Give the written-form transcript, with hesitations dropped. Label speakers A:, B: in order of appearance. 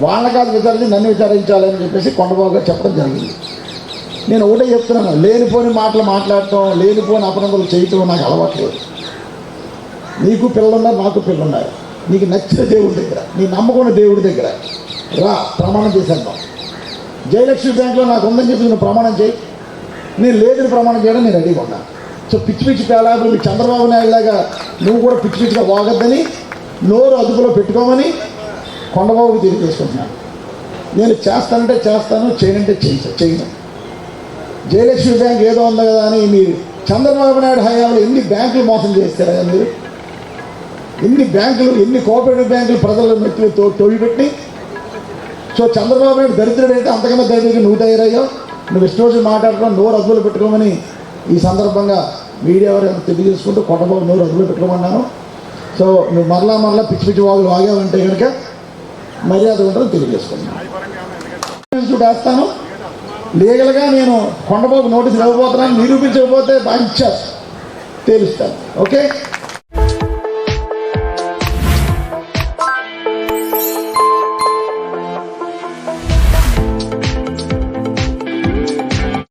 A: వాళ్ళ కాదు విచారించి నన్ను విచారించాలని చెప్పేసి కొండబాబు గారు చెప్పడం జరిగింది. నేను ఒకటే చెప్తున్నాను, లేనిపోని మాటలు మాట్లాడటం, లేనిపోని అపనందలు చేయటం నాకు అలవాట్లేదు. నీకు పిల్లలున్నారు, నాకు పిల్లలున్నారు. నీకు నచ్చిన దేవుడి దగ్గర, నీ నమ్మకం దేవుడి దగ్గర రా, ప్రమాణం చేసేద్దాం. జయలక్ష్మి బ్యాంక్లో నాకు ఉందని చెప్పి నువ్వు ప్రమాణం చేయి, నేను లేదని ప్రమాణం చేయడం నేను రెడీగా ఉన్నాను. సో పిచ్చి పిచ్చి పేలాలు మీ చంద్రబాబు నాయుడులాగా నువ్వు కూడా పిచ్చి పిచ్చిగా వాగద్దని, నోరు అదుపులో పెట్టుకోమని కొండబాబుకి తెలియజేసుకుంటున్నాను. నేను చేస్తానంటే చేస్తాను, చేయనంటే చేయను. జయలక్ష్మి బ్యాంక్ ఏదో ఉంది కదా అని మీరు చంద్రబాబు నాయుడు హయాంలో ఎన్ని బ్యాంకులు మోసం చేస్తారా మీరు? ఎన్ని బ్యాంకులు, ఎన్ని కోఆపరేటివ్ బ్యాంకులు ప్రజల మెట్లు తోడిపెట్టి. సో చంద్రబాబు నాయుడు దరిద్రుడు అయితే అంతకన్నా దరిద్రుడికి నువ్వు తయారయ్యావు. నువ్వు ఇష్టం వచ్చి మాట్లాడుకో, నోరు అదుపులో పెట్టుకోమని ఈ సందర్భంగా మీడియా వారు తెలియజేసుకుంటూ కొండబాబు నోరు అదుపులో పెట్టుకోమన్నాను. సో నువ్వు మరలా పిచ్చి పిచ్చి వాగులు వాగావంటే కనుక మర్యాద ఉంటుందని తెలియజేసుకున్నాను. వేస్తాను లీగల్గా నేను కొండబాబు నోటీసులు ఇవ్వబోతున్నాను. నిరూపించకపోతే బాగా తేలుస్తాను. ఓకే.